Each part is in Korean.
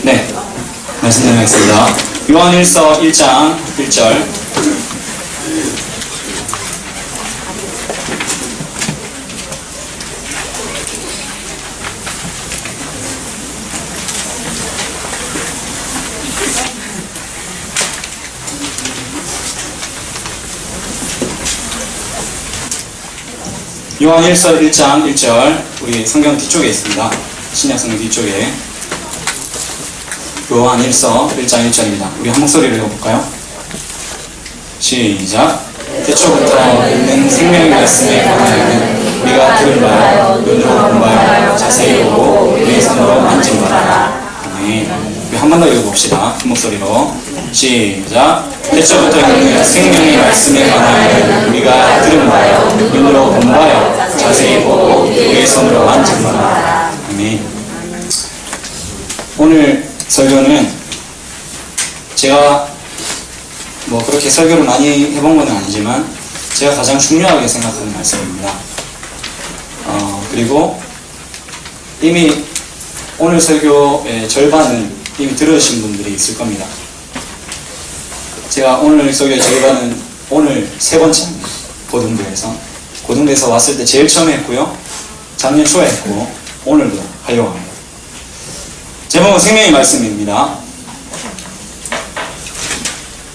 네, 말씀 드리겠습니다. 요한일서 1장 1절. 요한일서 1장 1절, 우리 성경 뒤쪽에 있습니다. 신약 성경 뒤쪽에. 요한일서 1장 1절입니다. 우리 한 목소리로 읽어볼까요? 시작. 태초부터 있는 생명의 말씀에 관하여는 우리가 들은 바요, 눈으로 본 바요, 자세히 보고 우리의 손으로 만진 바라. 아멘. 우리 한 번 더 읽어봅시다. 한 목소리로. 시작. 태초부터 있는 생명의 말씀에 관하여는 우리가 들은 바요, 눈으로 본 바요, 자세히 보고 우리의 손으로 만진 바라. 아멘. 오늘 설교는 제가 뭐 그렇게 설교를 많이 해본 건 아니지만 제가 가장 중요하게 생각하는 말씀입니다. 그리고 이미 오늘 설교의 절반은 이미 들으신 분들이 있을 겁니다. 제가 오늘 설교의 절반은 오늘 세 번째입니다. 고등부에서 왔을 때 제일 처음 했고요. 작년 초에 했고 오늘도 하려고 합니다. 제목은 생명의 말씀입니다.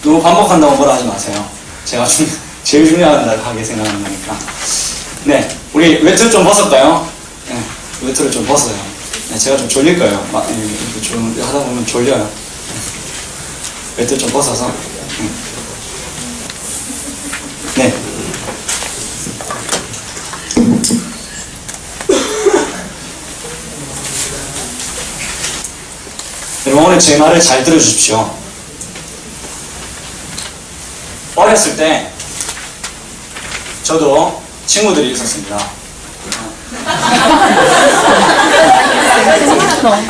너무 반복한다고 뭐라 하지 마세요. 제가 제일 중요하다고 하게 생각하는 거니까. 네, 우리 외투 좀 벗을까요? 네, 외투를 좀 벗어요. 네, 제가 좀 졸릴 거예요. 좀 하다 보면 졸려요. 외투 좀 벗어서. 네. 여러분, 오늘 제 말을 잘 들어주십시오. 어렸을 때 저도 친구들이 있었습니다.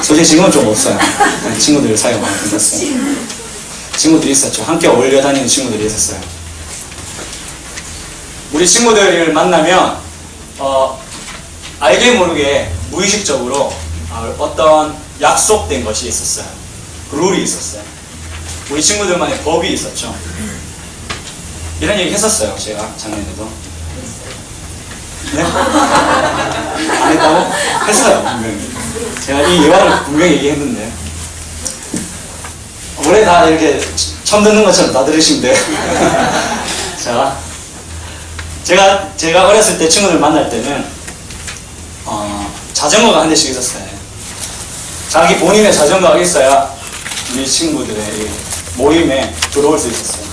솔직히 지금은 좀 없어요. 친구들 사이가 많이 끝났어요. 친구들이 있었죠. 함께 어울려 다니는 친구들이 있었어요. 우리 친구들을 만나면 알게 모르게 무의식적으로 어떤 약속된 것이 있었어요. 룰이 있었어요. 우리 친구들만의 법이 있었죠. 이런 얘기 했었어요. 제가 작년에도. 네? 안 했다고? 했어요. 분명히. 제가 이 예화를 분명히 얘기했는데 원래 다 이렇게 처음 듣는 것처럼 다 들으시면 돼요. 자, 제가 어렸을 때 친구들 만날 때는 자전거가 한 대씩 있었어요. 자기 본인의 자전거가 있어야 우리 친구들의 모임에 들어올 수 있었어요.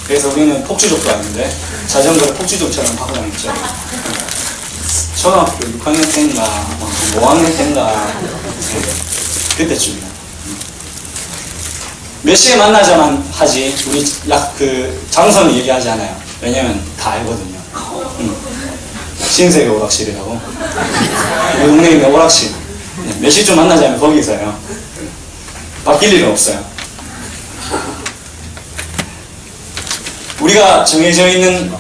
그래서 우리는 폭주족도 아닌데 자전거를 폭주족처럼 하고 다녔죠. 초등학교 6학년 때인가 5학년 때인가 그때쯤이요. 몇 시에 만나자만 하지 우리 장소는 얘기하지 않아요. 왜냐면 다 알거든요. 신세계 오락실이라고. 우리 동네에 있는 오락실. 몇 시쯤 만나자면 거기서요. 바뀔 일은 없어요. 우리가 정해져 있는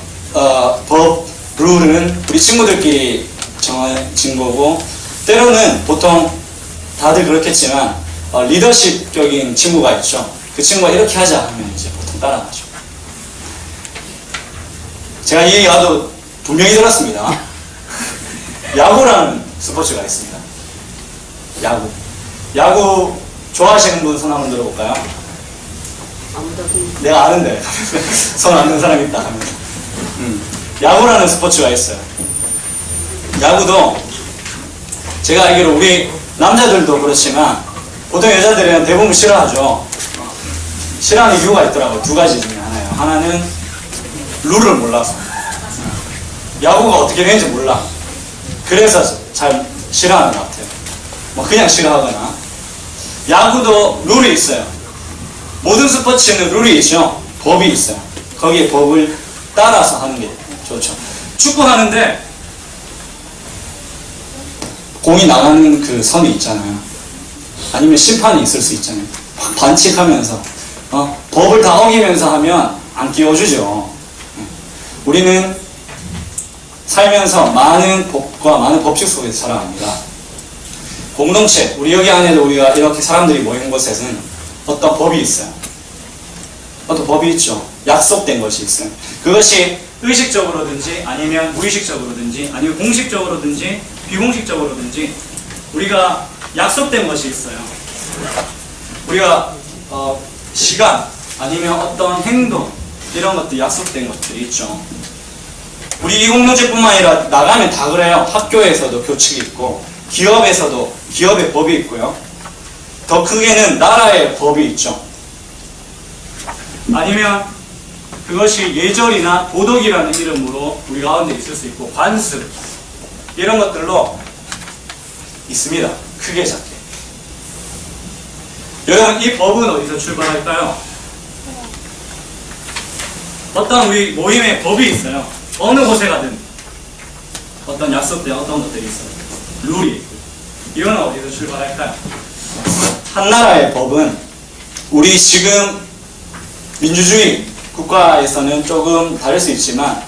법, 룰은 우리 친구들끼리 정해진 거고, 때로는 보통 다들 그렇겠지만 리더십적인 친구가 있죠. 그 친구가 이렇게 하자 하면 이제 보통 따라가죠. 제가 이 얘기도 분명히 들었습니다. 야구라는 스포츠가 있습니다. 야구 좋아하시는 분 손 한번 들어볼까요? 내가 아는데 손 안 든 사람 있다 하면서. 야구라는 스포츠가 있어요. 야구도 제가 알기로 우리 남자들도 그렇지만 보통 여자들은 대부분 싫어하죠. 싫어하는 이유가 있더라고요. 두 가지 중에 하나예요. 하나는 룰을 몰라서, 야구가 어떻게 되는지 몰라. 그래서 잘 싫어하는 것 같아요. 뭐 그냥 싫어하거나. 야구도 룰이 있어요. 모든 스포츠는 룰이 있죠. 법이 있어요. 거기에 법을 따라서 하는 게 좋죠. 축구하는데 공이 나가는 그 선이 있잖아요. 아니면 심판이 있을 수 있잖아요. 반칙하면서 법을 다 어기면서 하면 안 끼워주죠. 우리는 살면서 많은 법과 많은 법칙 속에서 살아갑니다. 공동체, 우리 여기 안에도 우리가 이렇게 사람들이 모인 곳에는 어떤 법이 있어요. 어떤 법이 있죠. 약속된 것이 있어요. 그것이 의식적으로든지 아니면 무의식적으로든지 아니면 공식적으로든지 비공식적으로든지 우리가 약속된 것이 있어요. 우리가 시간 아니면 어떤 행동 이런 것들 약속된 것들이 있죠. 우리 이 공동체뿐만 아니라 나가면 다 그래요. 학교에서도 교칙이 있고 기업에서도 기업의 법이 있고요. 더 크게는 나라의 법이 있죠. 아니면 그것이 예절이나 도덕이라는 이름으로 우리 가운데 있을 수 있고 관습 이런 것들로 있습니다. 크게 작게. 여러분 이 법은 어디서 출발할까요? 어떤 우리 모임의 법이 있어요. 어느 곳에 가든 어떤 약속된 어떤 것들이 있어요. 룰이 있고. 이거는 어디서 출발할까요? 한 나라의 법은 우리 지금 민주주의 국가에서는 조금 다를 수 있지만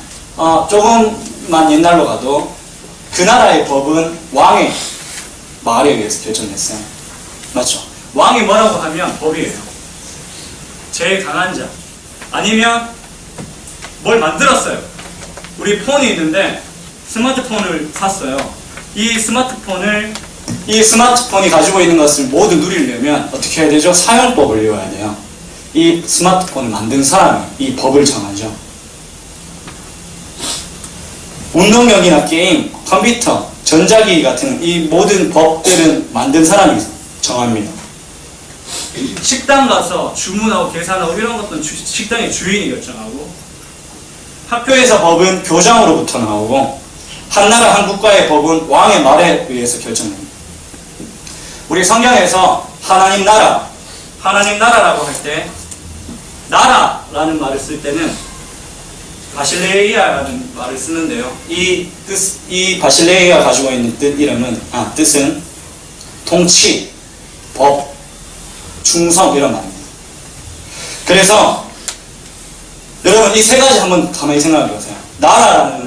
조금만 옛날로 가도 그 나라의 법은 왕의 말에 의해서 결정됐어요. 맞죠? 왕이 뭐라고 하면 법이에요. 제일 강한 자 아니면 뭘 만들었어요. 우리 폰이 있는데 스마트폰을 샀어요. 이 스마트폰이 가지고 있는 것을 모두 누리려면 어떻게 해야 되죠? 사용법을 외워야 돼요. 이 스마트폰을 만든 사람이 이 법을 정하죠. 운동력이나 게임, 컴퓨터, 전자기기 같은 이 모든 법들은 만든 사람이 정합니다. 식당 가서 주문하고 계산하고 이런 것도 식당의 주인이 결정하고 학교에서 법은 교장으로부터 나오고 한 나라 한 국가의 법은 왕의 말에 의해서 결정됩니다. 우리 성경에서 하나님 나라라고 할 때 나라라는 말을 쓸 때는 바실레이아라는 말을 쓰는데요. 이 바실레이아가 가지고 있는 뜻은 통치, 법, 충성 이런 말입니다. 그래서 여러분 이 세 가지 한번 가만히 생각해 보세요. 나라라는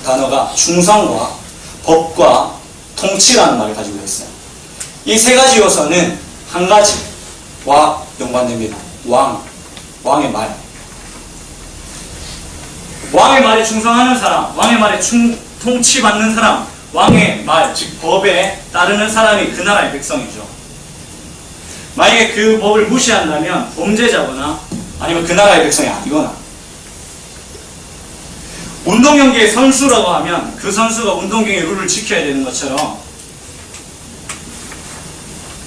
단어가 충성과 법과 통치라는 말을 가지고 있어요. 이 세 가지 요소는 한 가지와 연관됩니다. 왕의 말. 왕의 말에 충성하는 사람, 왕의 말에 통치받는 사람, 왕의 말, 즉 법에 따르는 사람이 그 나라의 백성이죠. 만약에 그 법을 무시한다면 범죄자거나 아니면 그 나라의 백성이 아니거나 운동 경기의 선수라고 하면 그 선수가 운동 경기의 룰을 지켜야 되는 것처럼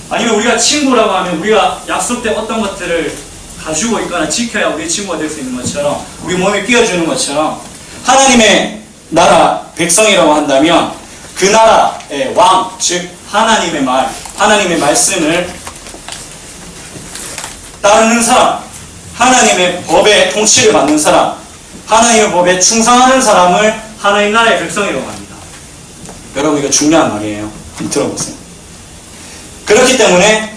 아니면 우리가 친구라고 하면 우리가 약속된 어떤 것들을 가지고 있거나 지켜야 우리 친구가 될 수 있는 것처럼 우리 몸에 끼워주는 것처럼 하나님의 나라 백성이라고 한다면 그 나라의 왕, 즉 하나님의 말, 하나님의 말씀을 따르는 사람, 하나님의 법에 통치를 받는 사람, 하나님의 법에 충성하는 사람을 하나님 나라의 백성이라고 합니다. 여러분 이거 중요한 말이에요. 한번 들어보세요. 그렇기 때문에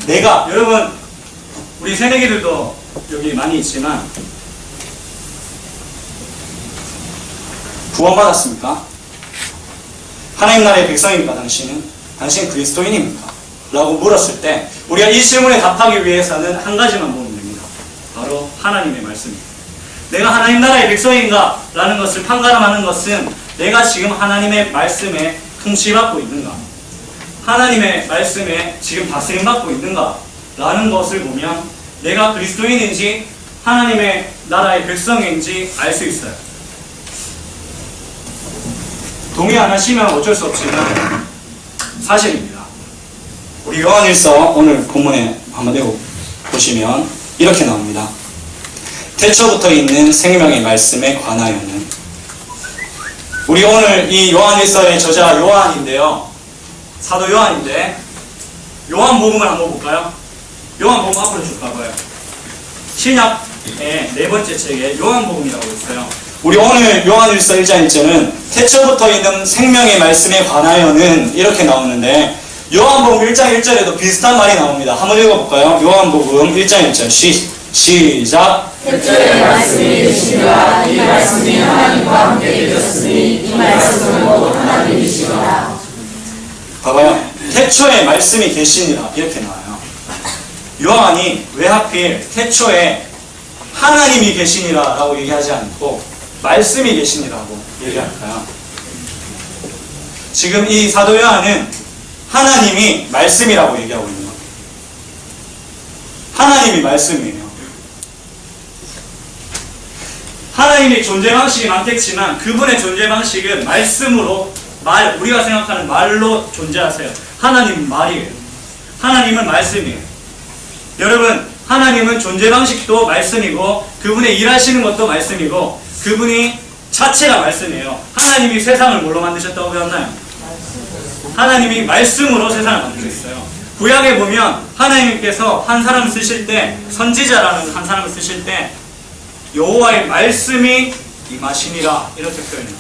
여러분 우리 새내기들도 여기 많이 있지만 구원받았습니까? 하나님 나라의 백성입니까? 당신은 그리스도인입니까? 라고 물었을 때 우리가 이 질문에 답하기 위해서는 한 가지만 보면 됩니다. 바로 하나님의 말씀입니다. 내가 하나님 나라의 백성인가? 라는 것을 판가름하는 것은 내가 지금 하나님의 말씀에 통치받고 있는가? 하나님의 말씀에 지금 다스림받고 있는가? 라는 것을 보면 내가 그리스도인인지 하나님의 나라의 백성인지 알 수 있어요. 동의 안 하시면 어쩔 수 없지만 사실입니다. 우리 요한일서 오늘 본문에 한번 보시면 이렇게 나옵니다. 태초부터 있는 생명의 말씀에 관하여는 우리 오늘 이 요한일서의 저자 요한인데요. 사도 요한인데 요한복음을 한번 볼까요? 요한복음 앞으로 쭉 가봐요. 신약의 네 번째 책에 요한복음이라고 있어요. 우리 오늘 요한일서 1장 1절은 태초부터 있는 생명의 말씀에 관하여는 이렇게 나오는데 요한복음 1장 1절에도 비슷한 말이 나옵니다. 한번 읽어볼까요? 요한복음 1장 1절 시작. 태초에 말씀이 계시니라 이 말씀이 하나님과 함께 계셨으니 이 말씀은 곧 하나님이시라. 봐봐요. 태초에 말씀이 계시니라 이렇게 나와요. 요한이 왜 하필 태초에 하나님이 계시니라 라고 얘기하지 않고 말씀이 계시니라고 얘기할까요? 지금 이 사도 요한은 하나님이 말씀이라고 얘기하고 있는 거예요. 하나님이 말씀이에요. 하나님의 존재 방식이 많겠지만 그분의 존재 방식은 말씀으로 우리가 생각하는 말로 존재하세요. 하나님은 말이에요. 하나님은 말씀이에요. 여러분, 하나님은 존재 방식도 말씀이고 그분의 일하시는 것도 말씀이고 그분이 자체가 말씀이에요. 하나님이 세상을 뭘로 만드셨다고 배웠나요? 하나님이 말씀으로 세상을 만드셨어요. 구약에 보면 하나님께서 한 사람을 쓰실 때, 선지자라는 한 사람을 쓰실 때 여호와의 말씀이 임하시니라 이렇게 표현해요.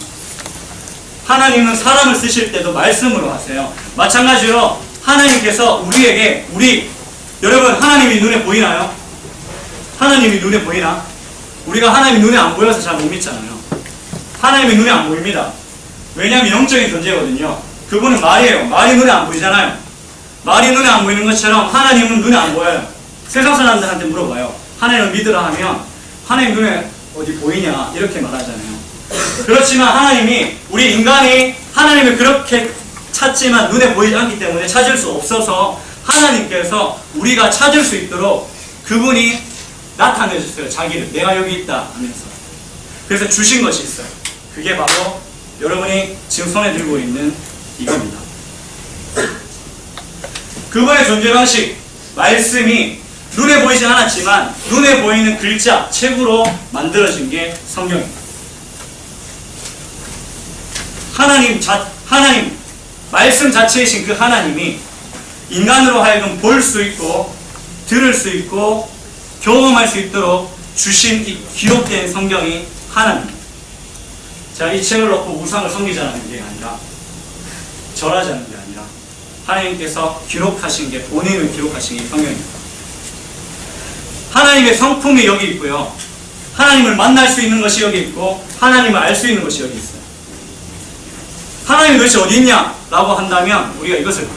하나님은 사람을 쓰실 때도 말씀으로 하세요. 마찬가지로 하나님께서 우리에게 여러분, 하나님이 눈에 보이나요? 하나님이 눈에 보이나? 우리가 하나님이 눈에 안 보여서 잘 못 믿잖아요. 하나님이 눈에 안 보입니다. 왜냐하면 영적인 존재거든요. 그분은 말이에요. 말이 눈에 안 보이잖아요. 말이 눈에 안 보이는 것처럼 하나님은 눈에 안 보여요. 세상 사람들한테 물어봐요. 하나님을 믿으라 하면 하나님 눈에 어디 보이냐 이렇게 말하잖아요. 그렇지만 하나님이, 우리 인간이 하나님을 그렇게 찾지만 눈에 보이지 않기 때문에 찾을 수 없어서 하나님께서 우리가 찾을 수 있도록 그분이 나타내주세요. 자기를 내가 여기 있다 하면서. 그래서 주신 것이 있어요. 그게 바로 여러분이 지금 손에 들고 있는 이겁니다. 그분의 존재 방식, 말씀이 눈에 보이지 않았지만 눈에 보이는 글자, 책으로 만들어진 게 성경입니다. 하나님, 말씀 자체이신 그 하나님이 인간으로 하여금 볼 수 있고 들을 수 있고 경험할 수 있도록 주신 이 기록된 성경이 하나님입니다. 자, 이 책을 놓고 우상을 섬기자는 게 아니라, 절하자는 게 아니라 하나님께서 기록하신 게, 본인을 기록하신 게 성경입니다. 하나님의 성품이 여기 있고요. 하나님을 만날 수 있는 것이 여기 있고 하나님을 알 수 있는 것이 여기 있어요. 하나님이 도대체 어디 있냐? 라고 한다면 우리가 이것을 봐요.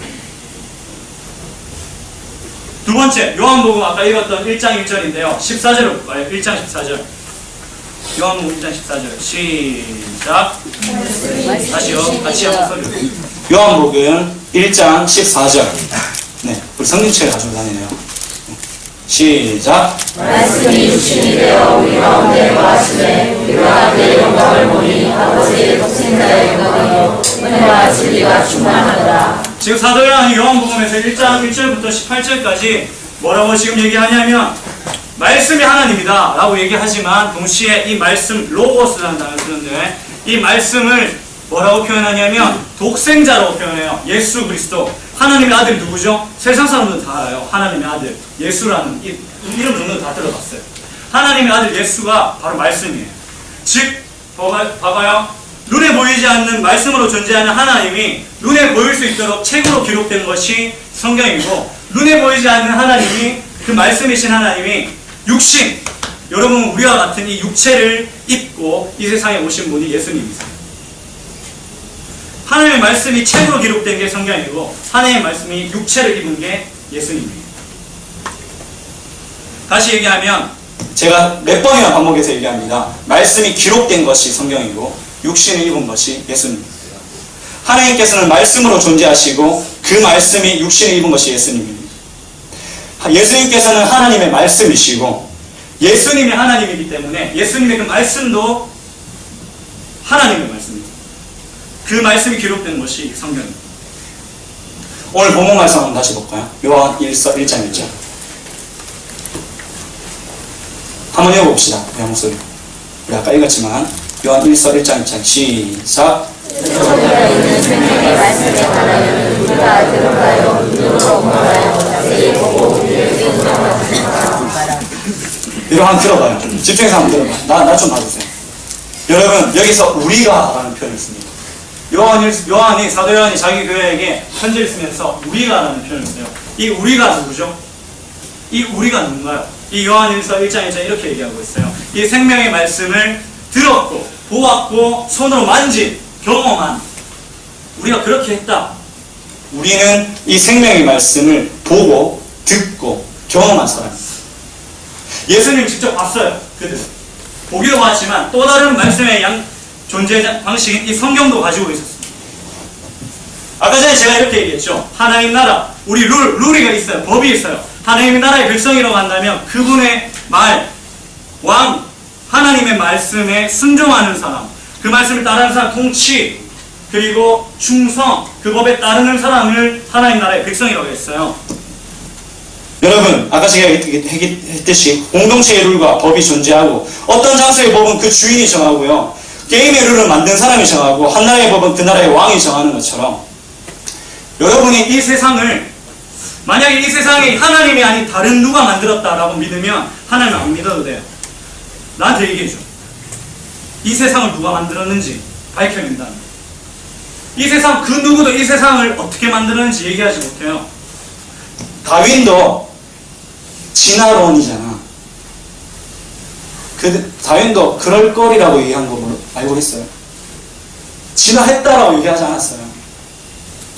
두 번째, 요한복음 아까 읽었던 1장 1절인데요. 14절을 볼까요? 1장 14절. 요한복음 1장 14절. 시작. 다시요. 같이 한번 소리. 요한복음 1장 14절. 네, 우리 성경책을 가지고 다니네요. 시작. 말씀이 육신이 되어 우리 가운데 거하시되 우리가 그의 영광을 보니 아버지의 독생자의 영광이요 은혜와 진리가 충만하더라. 지금 사도 요한복음에서 1장 1절부터 18절까지 뭐라고 지금 얘기하냐면 말씀이 하나님이다 라고 얘기하지만 동시에 이 말씀, 로고스라는 단어를 쓰는데 이 말씀을 뭐라고 표현하냐면 독생자라고 표현해요. 예수 그리스도. 하나님의 아들이 누구죠? 세상 사람들은 다 알아요. 하나님의 아들 예수라는 이름 정도 다 들어봤어요. 하나님의 아들 예수가 바로 말씀이에요. 즉 봐봐요. 눈에 보이지 않는 말씀으로 존재하는 하나님이 눈에 보일 수 있도록 책으로 기록된 것이 성경이고, 눈에 보이지 않는 하나님이, 그 말씀이신 하나님이 육신, 여러분 우리와 같은 이 육체를 입고 이 세상에 오신 분이 예수님이세요. 하나님의 말씀이 책으로 기록된 게 성경이고 하나님의 말씀이 육체를 입은 게 예수님이에요. 다시 얘기하면, 제가 몇 번이나 반복해서 얘기합니다. 말씀이 기록된 것이 성경이고 육신을 입은 것이 예수님입니다. 하나님께서는 말씀으로 존재하시고 그 말씀이 육신을 입은 것이 예수님입니다. 예수님께서는 하나님의 말씀이시고 예수님이 하나님이기 때문에 예수님의 그 말씀도 하나님의 말씀입니다. 그 말씀이 기록된 것이 성경입니다. 오늘 본문 말씀 한번 다시 볼까요? 요한 1서 1장 1절. 한번 읽어봅시다. 내 목소리. 우리 아까 읽었지만 요한 1서 1장 1장 시작. 저희가 있는 생명의 말씀에 관하여는 우리가 들어가요 눈으로 보아요 자세히 보고 우리를 인정하시니라. 이거 한번 들어봐요. 집중해서 한번 들어봐요. 나 좀 봐주세요. 여러분, 여기서 우리가 라는 표현을 씁니다. 요한이, 사도 요한이 자기 교회에게 편지를 쓰면서 우리가 라는 표현을 써요. 이 우리가 누구죠? 이 우리가 누군가요? 이 요한 1서 1장 1장 이렇게 얘기하고 있어요. 이 생명의 말씀을 들었고 보았고 손으로 만진, 경험한, 우리가 그렇게 했다. 우리는 이 생명의 말씀을 보고 듣고 경험한 사람입니다. 예수님 직접 봤어요. 그들 보기도 봤지만 또 다른 말씀의 존재 방식인 이 성경도 가지고 있었습니다. 아까 전에 제가 이렇게 얘기했죠. 하나님 나라, 우리 룰이 있어요. 법이 있어요. 하나님의 나라의 백성이라고 한다면 그분의 말, 왕, 하나님의 말씀에 순종하는 사람, 그 말씀을 따르는 사람, 통치, 그리고 충성, 그 법에 따르는 사람을 하나님 나라의 백성이라고 했어요. 여러분, 아까 제가 했듯이 공동체의 룰과 법이 존재하고 어떤 장소의 법은 그 주인이 정하고요. 게임의 룰을 만든 사람이 정하고 한 나라의 법은 그 나라의 왕이 정하는 것처럼 여러분이 이 세상을 만약에 이 세상이 하나님이 아닌 다른 누가 만들었다라고 믿으면 하나님 안 믿어도 돼요. 나한테 얘기해줘. 이 세상을 누가 만들었는지 밝혀낸다는 거예요. 이 세상 그 누구도 이 세상을 어떻게 만들었는지 얘기하지 못해요. 다윈도 진화론이잖아. 다윈도 그럴 거리라고 얘기한 거 알고 있어요? 진화했다라고 얘기하지 않았어요.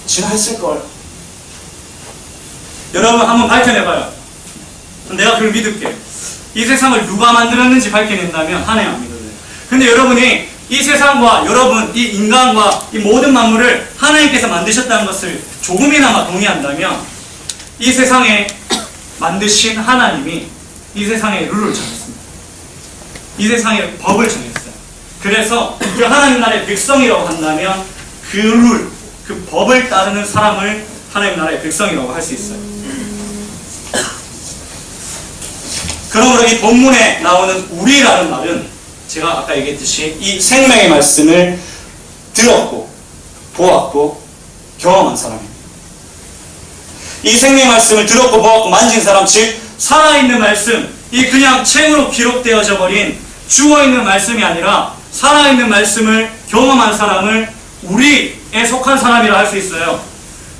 진화했을걸. 여러분 한번 밝혀내봐요. 내가 그걸 믿을게. 이 세상을 누가 만들었는지 밝혀낸다면 하나님 안 믿어요. 근데 여러분이 이 세상과 여러분, 이 인간과 이 모든 만물을 하나님께서 만드셨다는 것을 조금이나마 동의한다면 이 세상에 만드신 하나님이 이 세상의 룰을 정했습니다. 이 세상의 법을 정했어요. 그래서 그 하나님 나라의 백성이라고 한다면 그 룰, 그 법을 따르는 사람을 하나님 나라의 백성이라고 할 수 있어요. 그러므로 이 본문에 나오는 우리라는 말은 제가 아까 얘기했듯이 이 생명의 말씀을 들었고 보았고 경험한 사람입니다. 이 생명의 말씀을 들었고 보았고 만진 사람, 즉 살아있는 말씀, 이 그냥 책으로 기록되어져 버린 죽어있는 말씀이 아니라 살아있는 말씀을 경험한 사람을 우리에 속한 사람이라 할 수 있어요.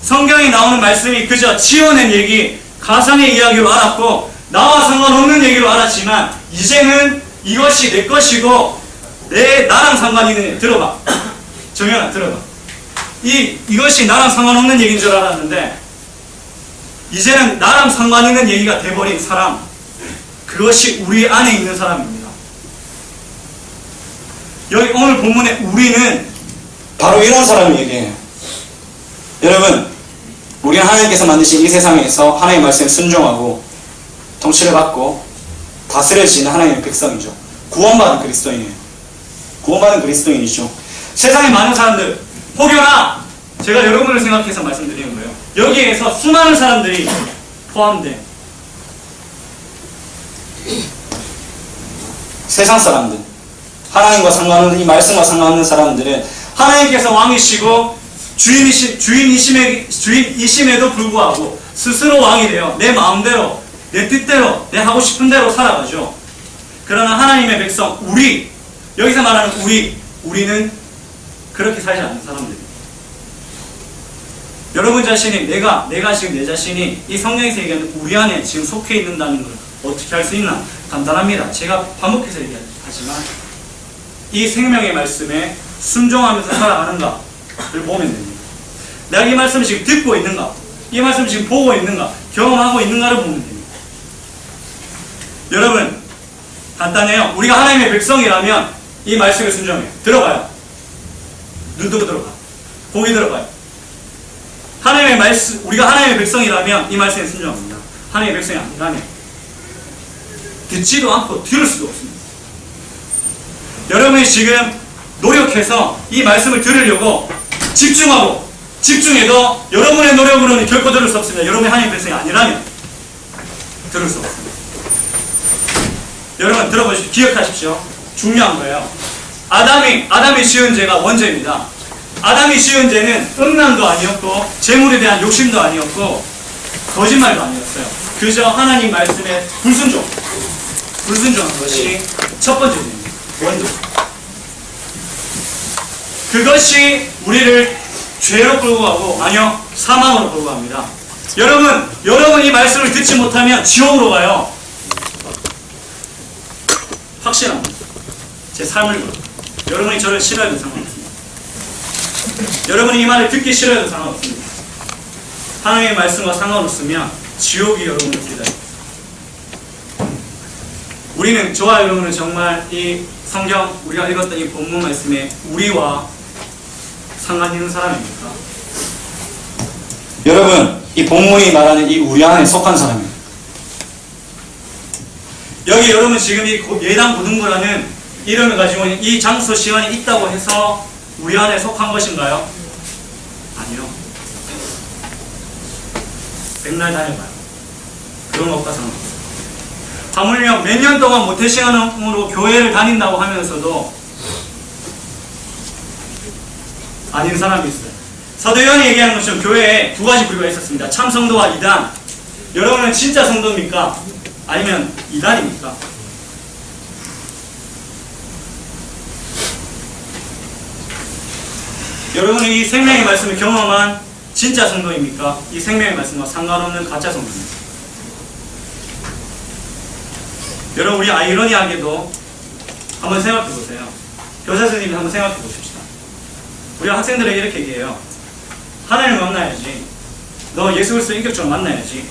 성경에 나오는 말씀이 그저 지어낸 얘기, 가상의 이야기로 알았고 나와 상관없는 얘기로 알았지만 이제는 이것이 내 것이고 나랑 상관 있는, 들어봐. 정연아 들어봐. 이것이 나랑 상관없는 얘기인 줄 알았는데 이제는 나랑 상관 있는 얘기가 돼버린 사람, 그것이 우리 안에 있는 사람입니다. 여기 오늘 본문의 우리는 바로 이런 사람을 얘기해요. 여러분, 우리는 하나님께서 만드신 이 세상에서 하나님의 말씀에 순종하고 통치를 받고 다스려지는 하나님의 백성이죠. 구원받은 그리스도인이에요. 구원받은 그리스도인이죠. 세상에 많은 사람들, 혹여나 제가 여러분을 생각해서 말씀드리는 거예요. 여기에서 수많은 사람들이 포함된 세상 사람들, 하나님과 상관없는 이 말씀과 상관없는 사람들은 하나님께서 왕이시고 주인이심에도 불구하고 스스로 왕이 돼요. 내 마음대로, 내 뜻대로, 내 하고 싶은 대로 살아가죠. 그러나 하나님의 백성, 우리, 여기서 말하는 우리는 그렇게 살지 않는 사람들입니다. 여러분 자신이, 내가 지금 내 자신이 이 성경에서 얘기하는 우리 안에 지금 속해 있는다는 걸 어떻게 할 수 있나? 간단합니다. 제가 반복해서 얘기하지만 이 생명의 말씀에 순종하면서 살아가는가를 보면 됩니다. 내가 이 말씀을 지금 듣고 있는가? 이 말씀을 지금 보고 있는가? 경험하고 있는가를 보면 됩니다. 여러분, 간단해요. 우리가 하나님의 백성이라면 이 말씀에 순종해요. 들어봐요. 눈 뜨고 들어봐. 고기 들어봐요. 하나님의 말씀, 우리가 하나님의 백성이라면 이 말씀에 순종합니다. 하나님의 백성이 아니라면 듣지도 않고 들을 수도 없습니다. 여러분이 지금 노력해서 이 말씀을 들으려고 집중해도 여러분의 노력으로는 결코 들을 수 없습니다. 여러분이 하나님의 백성이 아니라면 들을 수 없습니다. 여러분 들어보십시오. 기억하십시오. 중요한 거예요. 아담이 지은 죄가 원죄입니다. 아담이 지은 죄는 음란도 아니었고 재물에 대한 욕심도 아니었고 거짓말도 아니었어요. 그저 하나님 말씀에 불순종한 것이 첫 번째 죄입니다. 원죄. 그것이 우리를 죄로 끌고 가고, 아니요, 사망으로 끌고 갑니다. 여러분 이 말씀을 듣지 못하면 지옥으로 가요. 확실합니다. 제 삶을 걸어. 여러분이 저를 싫어해도 상관없습니다. 여러분이 이 말을 듣기 싫어해도 상관없습니다. 하나님의 말씀과 상관없으면 지옥이 여러분을 기다립니다. 우리는, 저와 여러분은 정말 이 성경, 우리가 읽었던 이 본문 말씀에 우리와 상관 있는 사람입니까? 여러분, 이 본문이 말하는 이 우리 안에 속한 사람입니다. 여기 여러분 지금 이 예당 고등부라는 이름을 가지고 있는 이 장소 시간이 있다고 해서 우리 안에 속한 것인가요? 아니요. 맨날 다녀봐요. 그런 것과 상관없어요. 하물며 몇 년 동안 모태신앙으로 교회를 다닌다고 하면서도 아닌 사람이 있어요. 사도 요한이 얘기하는 것처럼 교회에 두 가지 부류가 있었습니다. 참성도와 이단. 여러분은 진짜 성도입니까? 아니면 이단입니까? 여러분은 이 생명의 말씀을 경험한 진짜 성도입니까? 이 생명의 말씀과 상관없는 가짜 성도입니까? 여러분, 우리 아이러니하게도 한번 생각해 보세요. 교사 선생님이 한번 생각해 보십시다. 우리 학생들에게 이렇게 얘기해요. 하나님을 만나야지. 너 예수 그리스도 인격적으로 만나야지.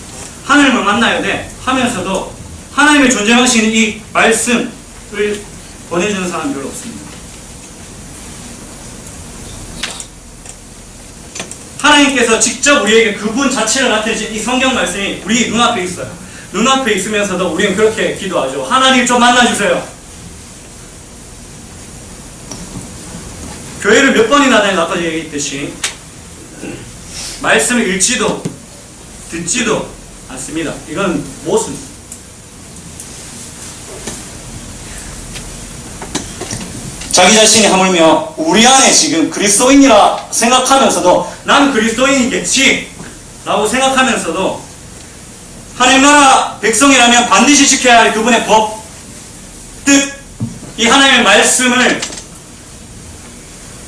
하나님을 만나야 돼 하면서도 하나님의 존재하시는 이 말씀을 보내주는 사람 별로 없습니다. 하나님께서 직접 우리에게 그분 자체를 나타내신 이 성경 말씀이 우리 눈앞에 있어요. 눈앞에 있으면서도 우리는 그렇게 기도하죠. 하나님 좀 만나주세요. 교회를 몇 번이나 다니는 아까 얘기했듯이 말씀을 읽지도 듣지도 않습니다. 이건 모순. 자기 자신이 하물며 우리 안에 지금 그리스도인이라 생각하면서도 나는 그리스도인이겠지 라고 생각하면서도 하나님 나라 백성이라면 반드시 지켜야 할 그분의 법, 뜻, 이 하나님의 말씀을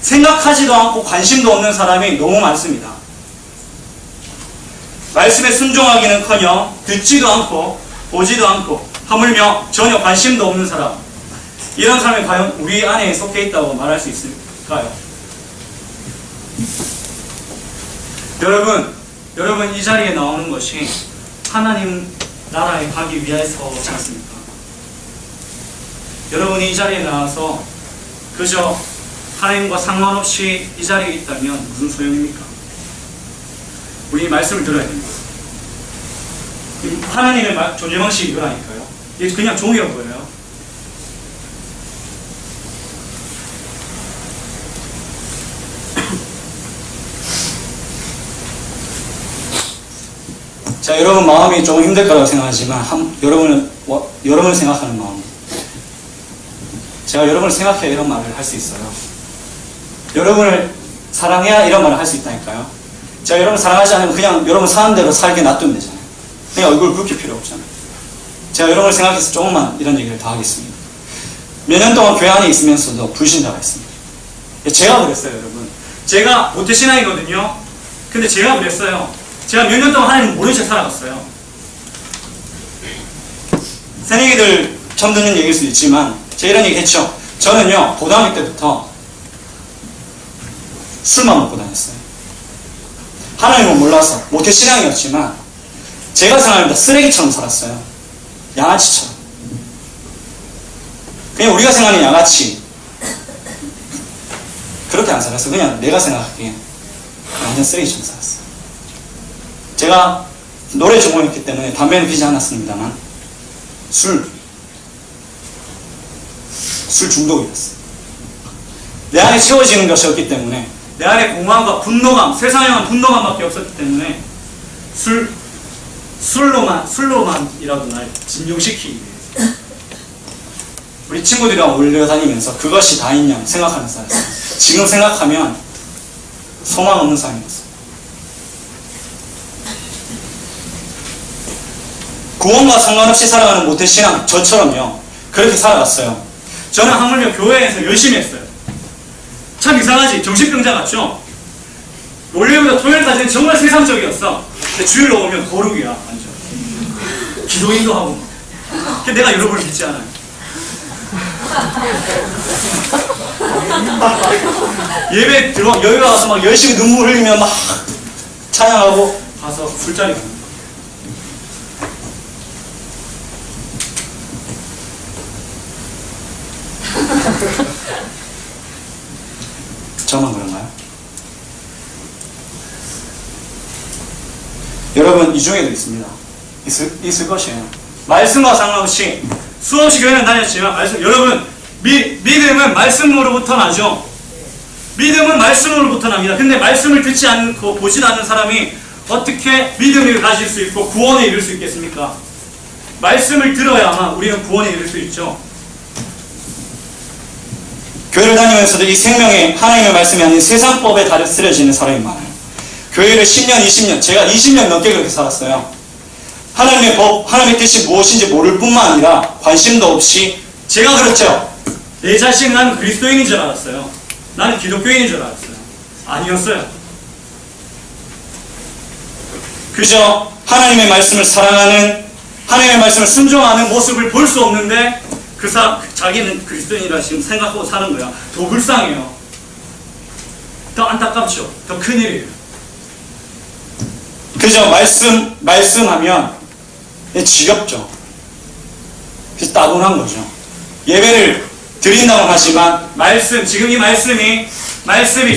생각하지도 않고 관심도 없는 사람이 너무 많습니다. 말씀에 순종하기는커녕 듣지도 않고 보지도 않고 하물며 전혀 관심도 없는 사람, 이런 사람이 과연 우리 안에 속해 있다고 말할 수 있을까요? 여러분 이 자리에 나오는 것이 하나님 나라에 가기 위해서지 않습니까? 여러분이 이 자리에 나와서 그저 하나님과 상관없이 이 자리에 있다면 무슨 소용입니까? 우리 말씀을 들어야 됩니다. 하나님의 존재 방식이 이거라니까요. 이게 그냥 종이라 보여요. 자, 여러분 마음이 조금 힘들 거라고 생각하지만 여러분을 생각하는 마음. 제가 여러분을 생각해야 이런 말을 할 수 있어요. 여러분을 사랑해야 이런 말을 할 수 있다니까요. 제가 여러분을 사랑하지 않으면 그냥 여러분 사는 대로 살게 놔두면 되잖아요. 그냥 얼굴 붉힐 필요 없잖아요. 제가 여러분을 생각해서 조금만 이런 얘기를 더 하겠습니다. 몇 년 동안 교회 안에 있으면서도 불신자가 있습니다. 제가 그랬어요, 여러분. 제가 모태신앙이거든요. 근데 제가 그랬어요. 제가 몇 년 동안 하나님 모른 채 살아갔어요. 새내기들 처음 듣는 얘기일 수도 있지만 제가 이런 얘기 했죠. 저는요 고등학교 때부터 술만 먹고 다녔어요. 하나님은 몰라서 모태신앙이었지만 제가 생각합니다. 쓰레기처럼 살았어요. 양아치처럼. 그냥 우리가 생각하는 양아치 그렇게 안 살았어요. 그냥 내가 생각하기에 완전 쓰레기처럼 살았어요. 제가 노래 전공했기 때문에 담배는 피지 않았습니다만 술 중독이었어요. 내 안에 채워지는 것이 없기 때문에 내 안에 공허함과 분노감, 세상에 대한 분노감밖에 없었기 때문에 술로만이라도 날 진정시키기 위해서 우리 친구들이랑 어울려 다니면서 그것이 다인 양 생각하는 사람이었어요. 지금 생각하면 소망 없는 사람이었어요. 구원과 상관없이 살아가는 모태신앙 저처럼요 그렇게 살아갔어요. 저는 하물며 교회에서 열심히 했어요. 참 이상하지? 정신병자 같죠? 월요일부터 토요일까지는 정말 세상적이었어. 근데 주일로 오면 거룩이야 완전. 기도인도 하고 근데 내가 여러분을 믿지 않아요. 예배 여기 와서 막 열심히 눈물 흘리면 막 찬양하고 가서 술자리 가는 거예요. 저만 그런가요? 여러분 이 중에도 있습니다. 있을 것이에요. 말씀과 상관없이 수없이 교회는 다녔지만 여러분 믿음은 말씀으로부터 나죠. 믿음은 말씀으로부터 납니다. 근데 말씀을 듣지 않고 보지도 않는 사람이 어떻게 믿음을 가질 수 있고 구원에 이를 수 있겠습니까? 말씀을 들어야만 우리는 구원에 이를 수 있죠. 교회를 다니면서도 이 생명의 하나님의 말씀이 아닌 세상법에 다스려지는 사람이 많아요. 교회를 10년, 20년, 제가 20년 넘게 그렇게 살았어요. 하나님의 법, 하나님의 뜻이 무엇인지 모를 뿐만 아니라 관심도 없이 제가 그렇죠. 내 자신은 나는 그리스도인인 줄 알았어요. 나는 기독교인인 줄 알았어요. 아니었어요. 그저 하나님의 말씀을 사랑하는, 하나님의 말씀을 순종하는 모습을 볼 수 없는데 자기는 그리스도인이라 지금 생각하고 사는 거야. 더 불쌍해요. 더 안타깝죠. 더 큰일이에요. 그저 말씀하면 지겹죠. 그래서 따분한 거죠. 예배를 드린다고 하지만 지금 이 말씀이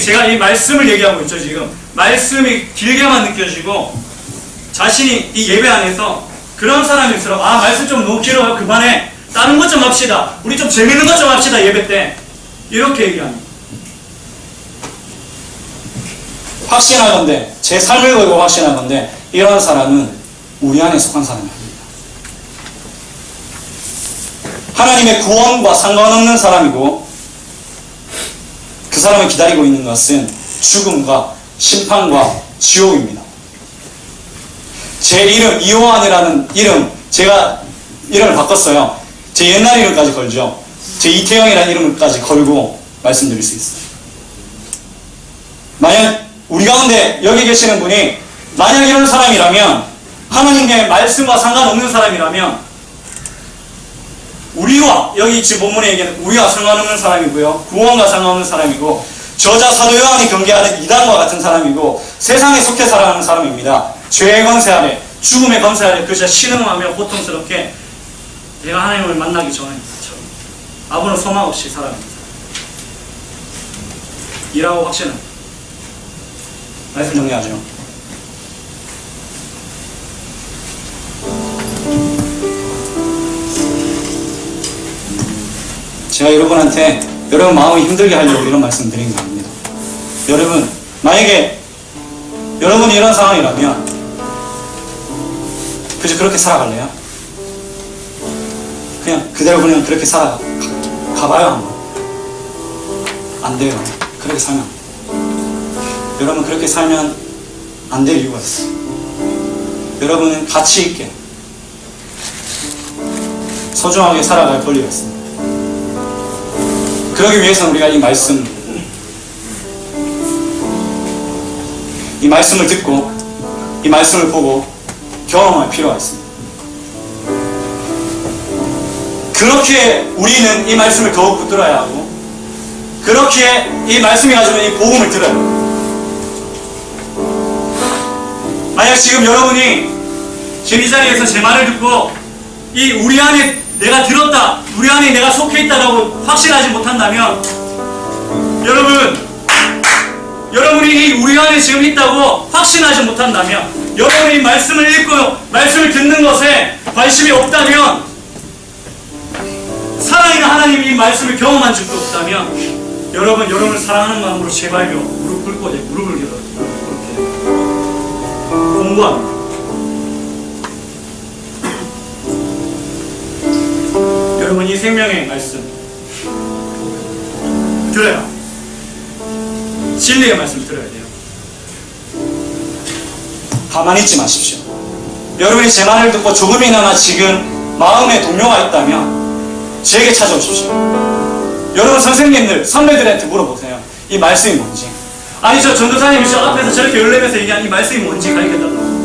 제가 이 말씀을 얘기하고 있죠. 지금 말씀이 길게만 느껴지고 자신이 이 예배 안에서 그런 사람일수록 말씀 좀 너무 길어요. 그만해. 다른 것 좀 합시다. 우리 좀 재밌는 것 좀 합시다. 예배 때 이렇게 얘기합니다. 확신하건대 제 삶을 걸고 확신하건대 이런 사람은 우리 안에 속한 사람이 아닙니다. 하나님의 구원과 상관없는 사람이고 그 사람을 기다리고 있는 것은 죽음과 심판과 지옥입니다. 제 이름 이호환이라는 이름 제가 이름을 바꿨어요. 제 옛날 이름까지 걸죠. 제 이태영이라는 이름까지 걸고 말씀드릴 수 있어요. 만약 우리 가운데 여기 계시는 분이 만약 이런 사람이라면 하나님의 말씀과 상관없는 사람이라면 우리와 여기 지금 본문에 얘기하는 우리와 상관없는 사람이고요. 구원과 상관없는 사람이고 저자 사도 요한이 경계하는 이단과 같은 사람이고 세상에 속해 살아가는 사람입니다. 죄의 권세 아래 죽음의 권세 아래 그저 신음하며 고통스럽게 내가 하나님을 만나기 전에 아무런 소망 없이 살아갑니다. 이라고 확신합니다. 말씀 정리하죠. 제가 여러분한테 여러분 마음을 힘들게 하려고 이런 말씀 드린 거 아닙니다. 여러분 만약에 여러분이 이런 상황이라면 그저 그렇게 살아갈래요? 그대로 그냥 그렇게 가봐요 한번. 안 돼요. 그렇게 살면 여러분 그렇게 살면 안 될 이유가 있어요. 여러분은 가치 있게 소중하게 살아갈 권리가 있습니다. 그러기 위해서는 우리가 이 말씀을 듣고 이 말씀을 보고 경험할 필요가 있습니다. 그렇게 우리는 이 말씀을 더욱 붙들어야 하고 그렇게 이 말씀이 가지고 이 복음을 들어야 합니다. 만약 지금 여러분이 지금 이 자리에서 제 말을 듣고 우리 안에 내가 들었다, 우리 안에 내가 속해 있다라고 확신하지 못한다면 여러분이 우리 안에 지금 있다고 확신하지 못한다면 여러분이 말씀을 읽고 말씀을 듣는 것에 관심이 없다면 살아있는 하나님이 이 말씀을 경험한 적도 없다면 여러분을 사랑하는 마음으로 제발요 무릎 꿇고 무릎을 이렇게 공부합니다. 여러분 이 생명의 말씀 들어야 진리의 말씀 들어야 돼요. 가만히 있지 마십시오. 여러분이 제 말을 듣고 조금이나마 지금 마음에 동요가 있다면 제게 찾아오십시오. 여러분 선생님들, 선배들한테 물어보세요. 이 말씀이 뭔지. 아니 저 전도사님이 저 앞에서 저렇게 열내면서 얘기한 이 말씀이 뭔지 가르쳐달라고.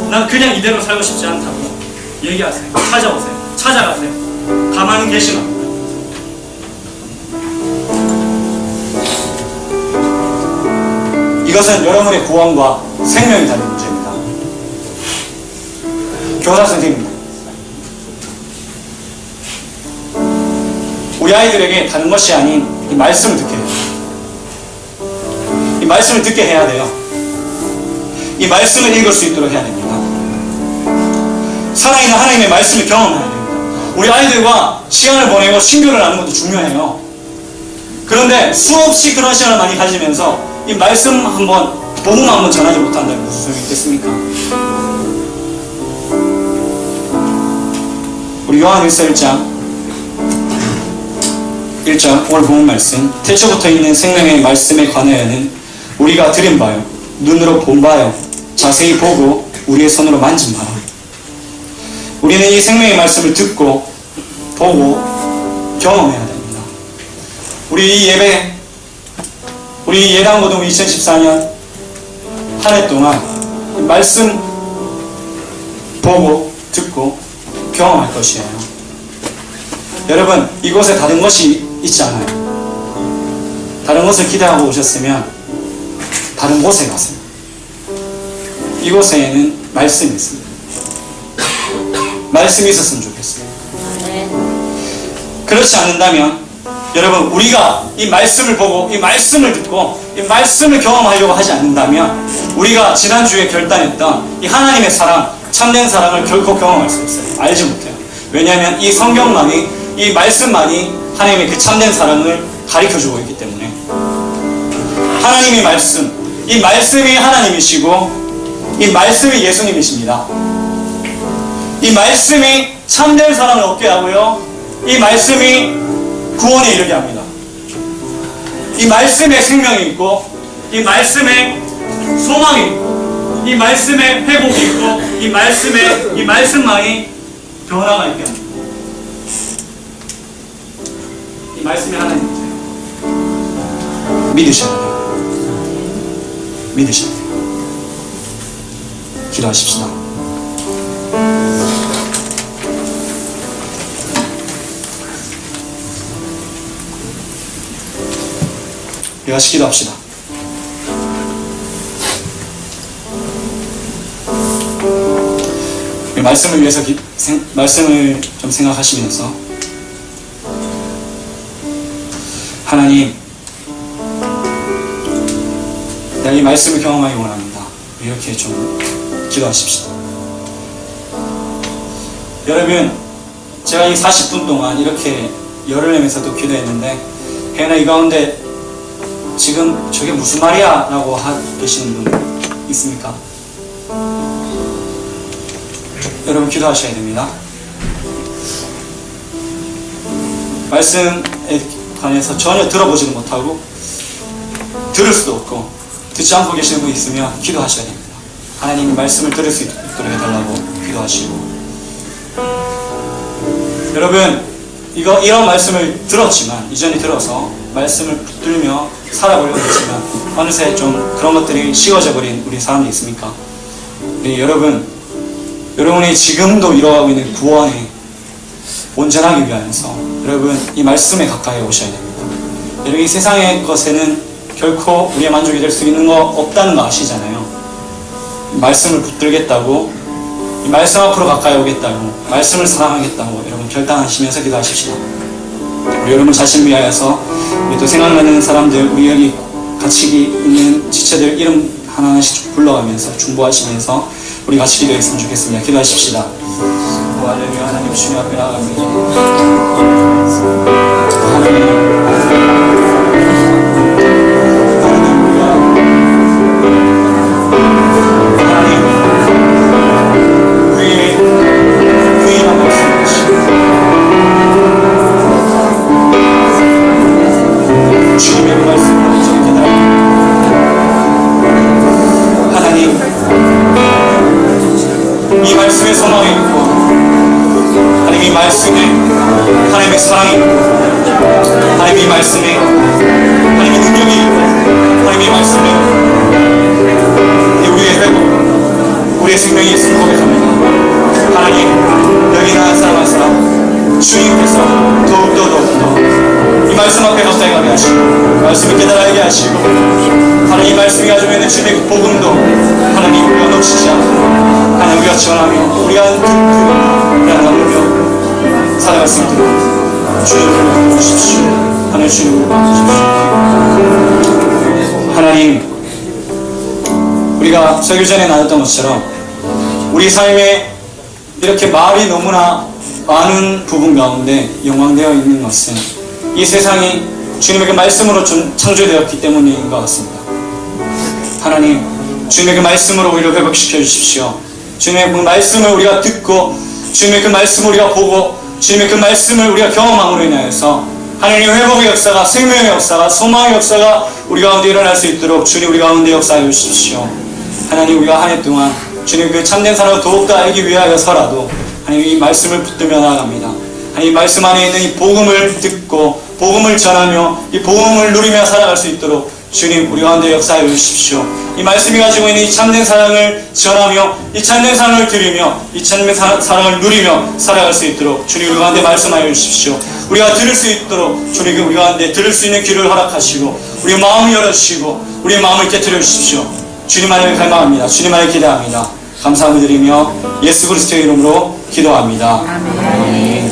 난 그냥 이대로 살고 싶지 않다고 얘기하세요. 찾아오세요. 찾아가세요. 가만히 계시면 이 이것은 여러분의 구원과 생명이 달린 문제입니다. 교사 선생님, 우리 아이들에게 다른 것이 아닌 이 말씀을 듣게 해요. 이 말씀을 듣게 해야 돼요. 이 말씀을 읽을 수 있도록 해야 됩니다. 살아있는 하나님의 말씀을 경험해야 됩니다. 우리 아이들과 시간을 보내고 신교를 하는 것도 중요해요. 그런데 수없이 그런 시간을 많이 가지면서 이 말씀 한번, 복음 한번 전하지 못한다면 무슨 소용이 있겠습니까? 우리 요한일서 1장 오늘 본문 말씀, 태초부터 있는 생명의 말씀에 관하여는 우리가 들은 바요, 눈으로 본 바요, 자세히 보고 우리의 손으로 만진 바라. 우리는 이 생명의 말씀을 듣고 보고 경험해야 됩니다. 우리 예당고등 2014년 한 해 동안 말씀 보고 듣고 경험할 것이에요. 여러분, 이곳에 다른 것이 있지 않아요. 다른 것을 기대하고 오셨으면 다른 곳에 가세요. 이곳에는 말씀이 있습니다. 말씀이 있었으면 좋겠어요. 그렇지 않는다면 여러분, 우리가 이 말씀을 보고 이 말씀을 듣고 이 말씀을 경험하려고 하지 않는다면 우리가 지난주에 결단했던 이 하나님의 사랑, 참된 사랑을 결코 경험할 수 없어요. 알지 못해요. 왜냐하면 이 성경만이, 이 말씀만이 하나님의 그 참된 사랑을 가르쳐주고 있기 때문에. 하나님의 말씀, 이 말씀이 하나님이시고 이 말씀이 예수님이십니다. 이 말씀이 참된 사랑을 얻게 하고요, 이 말씀이 구원에 이르게 합니다. 이 말씀에 생명이 있고 이 말씀에 소망이 있고 이 말씀에 회복이 있고 이 말씀만이 변화가 있게 합니다. 이 말씀이 하나님이세요. 믿으셔야 돼요. 믿으셔야 돼요. 기도하십시다. 우리 같이 기도합시다. 말씀을 위해서 말씀을 좀 생각하시면서, 하나님, 내가 이 말씀을 경험하기 원합니다. 이렇게 좀 기도하십시다. 여러분, 제가 이 40분 동안 이렇게 열을 내면서도 기도했는데, 혜연아, 이 가운데 지금 저게 무슨 말이야? 라고 계시는 분 있습니까? 여러분, 기도하셔야 됩니다. 말씀에 관해서 전혀 들어보지도 못하고 들을 수도 없고 듣지 않고 계시는 분 있으면 기도하셔야 됩니다. 하나님이 말씀을 들을 수 있도록 해달라고 기도하시고, 여러분, 이런 말씀을 들었지만, 이전에 들어서 말씀을 붙들며 살아보려고 했지만 어느새 좀 그런 것들이 식어져 버린 우리 사람이 있습니까? 네, 여러분이 지금도 이뤄가고 있는 구원에 온전하기 위하여서 여러분, 이 말씀에 가까이 오셔야 됩니다. 여러분, 이 세상의 것에는 결코 우리의 만족이 될 수 있는 거 없다는 거 아시잖아요. 이 말씀을 붙들겠다고, 이 말씀 앞으로 가까이 오겠다고, 말씀을 사랑하겠다고 여러분 결단하시면서 기도하십시다. 우리 여러분 자신을 위하여서, 우리 또 생각나는 사람들, 우리 여기 같이 있는 지체들 이름 하나하나씩 불러가면서 중보하시면서 우리 같이 기도했으면 좋겠습니다. 기도하십시다. 할렐루야. 하나님 주님 앞에 나아갑니다. 이 말씀에 소망이 있고, 하나님 이 말씀에 하나님의 사랑이 있고, 하나님 이 말씀에 하나님의 능력이 있고, 하나님 이 말씀에 우리의 회복, 우리의 생명이 있음을 고백합니다. 하나님, 여기 나간 사람 한 사람 주님께서 더욱더 이 말씀 앞에 가까이 가게 하시고 말씀을 깨달아게 하시고 하나님 이 말씀이 가지고 있는 주님의 그 복음도 하나님 우리가 놓치지 않고 하나님 우리가 전하며 우리가 우리가 나누며 살아갈 수 있도록 주님을 도와주십시오. 하나님 주님을 도와주십시오. 하나님 우리가 설교 전에 나눴던 것처럼 우리 삶에 이렇게 말이 너무나 많은 부분 가운데 영광되어 있는 것은 이 세상이 주님의 그 말씀으로 창조되었기 때문인 것 같습니다. 하나님 주님의 그 말씀으로 우리를 회복시켜 주십시오. 주님의 그 말씀을 우리가 듣고 주님의 그 말씀을 우리가 보고 주님의 그 말씀을 우리가 경험함으로 인하여서 하나님의 회복의 역사가 생명의 역사가 소망의 역사가 우리 가운데 일어날 수 있도록 주님 우리 가운데 역사해 주십시오. 하나님 우리가 한 해 동안 주님 그 참된 사랑을 더욱더 알기 위하여서라도 하나님 이 말씀을 붙들며 나아갑니다. 하나님 이 말씀 안에 있는 이 복음을 듣고 복음을 전하며 이 복음을 누리며 살아갈 수 있도록 주님 우리 가운데 역사해 주십시오. 이 말씀이 가지고 있는 이 참된 사랑을 전하며 이 참된 사랑을 드리며 이 참된 사랑을 누리며 살아갈 수 있도록 주님 우리 가운데 말씀하여 주십시오. 우리가 들을 수 있도록 주님 우리 가운데 들을 수 있는 귀를 허락하시고 우리의 마음을 열어주시고 우리의 마음을 깨트려 주십시오. 주님 안에 갈망합니다. 주님 안에 기대합니다. 감사함을 드리며 예수 그리스도의 이름으로 기도합니다. 아멘.